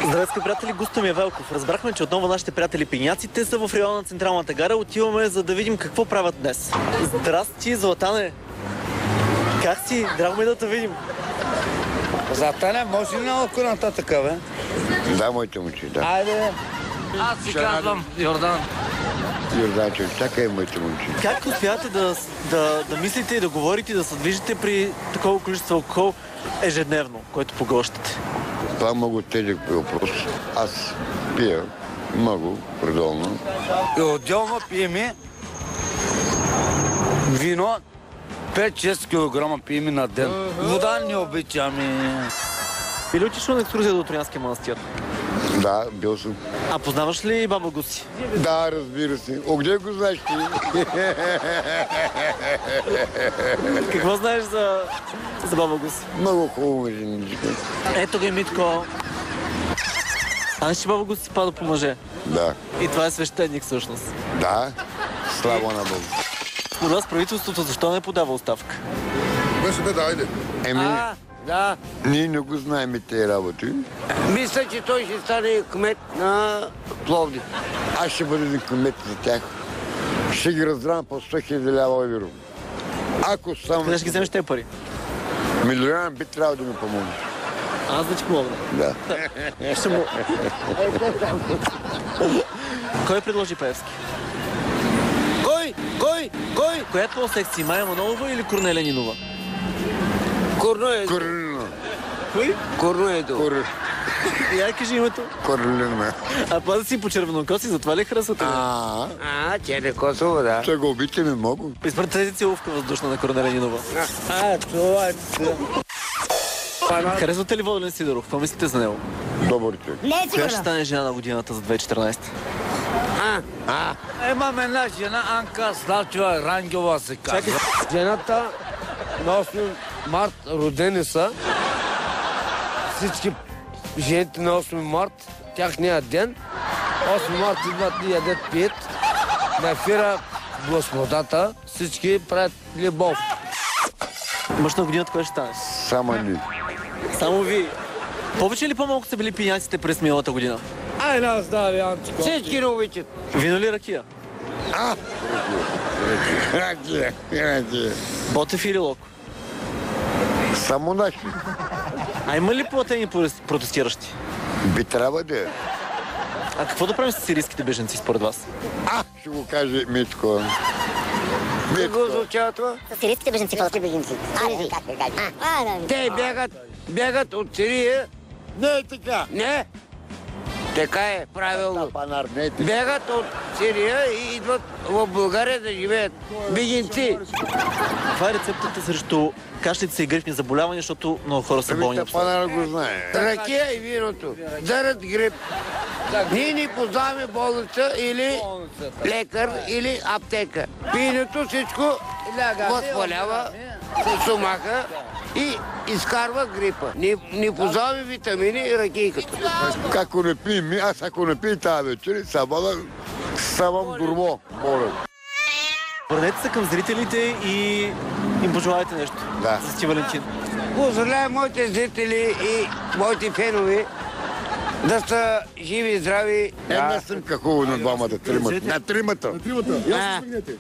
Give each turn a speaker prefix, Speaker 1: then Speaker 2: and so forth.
Speaker 1: Здравейте, приятели, Густо ми е Велков. Разбрахме, че отново нашите приятели пиняците са в района на Централната гара. Отиваме, за да видим какво правят днес. Здрасти, Златане! Как си? Драго ми да те видим.
Speaker 2: Златане, може ли малко нататък, бе?
Speaker 3: Да, моите момче, да.
Speaker 2: Айде. Аз си казвам Йордан.
Speaker 3: Йорданчев, чакай, моите момче.
Speaker 1: Как успявате да мислите и да говорите и да се движите при такова количество алкохол ежедневно, който поглъщате?
Speaker 3: Това е много тежък въпрос. Аз пия много, продолно.
Speaker 2: И отделно пиеме вино, 5-6 кг пиеме на ден. Вода не обичаме.
Speaker 1: Или отишла на екскурзия до Троянския манастир?
Speaker 3: Да, бил съм.
Speaker 1: А познаваш ли баба Гуси?
Speaker 3: Да, разбира се. О, где го знаеш ти?
Speaker 1: Какво знаеш за баба Гуси?
Speaker 3: Много хубаво женичка.
Speaker 1: Ето ги, Митко. Знаеш, че баба Гуси си пада по мъже?
Speaker 3: Да.
Speaker 1: И това е свещеник всъщност.
Speaker 3: Да, слава на Бог.
Speaker 1: Според вас правителството защо не подава оставка?
Speaker 4: Беше бе, да, айде.
Speaker 2: Да.
Speaker 3: Ние не го знаем тези работи.
Speaker 2: Мисля, че той ще стане кмет на Пловдив.
Speaker 3: Аз ще бъда кмет за тях. Ще ги раздравам по 100 000 лева евро. Ако само...
Speaker 1: Къде ще ги вземеш тези пари?
Speaker 3: Милионер би трябвало да ми помогне.
Speaker 1: Аз да ти помогна.
Speaker 3: Да.
Speaker 1: Ще му... Кой предложи Пеевски?
Speaker 2: Кой?
Speaker 1: Коя по секции? Майя Манолова или Корнелия Нинова?
Speaker 2: Корноедо.
Speaker 3: Корлина.
Speaker 1: Кой?
Speaker 2: Корноедо.
Speaker 1: Я кажи името.
Speaker 3: Корлина.
Speaker 1: А паза си по червенокоси, затова ли харесвате?
Speaker 2: Чере Косово, да.
Speaker 3: Ще го обичаме много.
Speaker 1: Изпратете целувка въздушна на Корнелия Нинова.
Speaker 2: Това е...
Speaker 1: Харесвате ли Володен Сидоров? Какво мислите за него?
Speaker 3: Добър човек.
Speaker 1: Коя ще стане жена на годината за 2014?
Speaker 2: Имам една жена, Анка Славчева Рангелова се казва. Жената на 8 март родени са. Всички жените на 8 март, тяхния ден. 8 март идват и ядат пият. На ефира Господата всички правят любов.
Speaker 1: Мъж на годината кой ще стане?
Speaker 3: Само ни.
Speaker 1: Само ви. Повече или по-малко са били пияците през миналата година?
Speaker 2: Ай, нас дави, Анчико. Всички не обичат.
Speaker 1: Вино ли ракия?
Speaker 3: Ракия.
Speaker 1: Ботев или Локо?
Speaker 3: Само наши.
Speaker 1: А има ли платени протестиращи?
Speaker 3: Би трябва да е.
Speaker 1: А какво да правим с сирийските беженци според вас?
Speaker 3: Ще го каже Митко.
Speaker 2: Какво означава това?
Speaker 5: С сирийските беженци. Какви беженци?
Speaker 2: Те бягат от Сирия.
Speaker 3: Не е така.
Speaker 2: Не. Така е, правилно.
Speaker 3: Панар, не е така.
Speaker 2: Бягат от Сирия и идват в България да живеят. Беженци.
Speaker 1: Това е рецептата срещу кашлица и грипни заболявания, защото много хора са болни.
Speaker 3: Панар го знае.
Speaker 2: Ракия и виното. Зарад грип. Ние не познаваме болница или лекар или аптека. Пиенето всичко възпалява стомаха и изкарва грипа. Не познаваме витамини и ракийката.
Speaker 3: Ако не пием, аз ако не пия тази вечер, ставам дурмо. Моля.
Speaker 1: Върнете се към зрителите и им пожелайте нещо.
Speaker 3: Да.
Speaker 1: За Свети Валентин.
Speaker 2: Поздравявам моите зрители и моите фенове да са живи и здрави.
Speaker 3: Една снимка хубаво на двамата, тримата. На тримата.
Speaker 4: Тримата. Я се смигнете.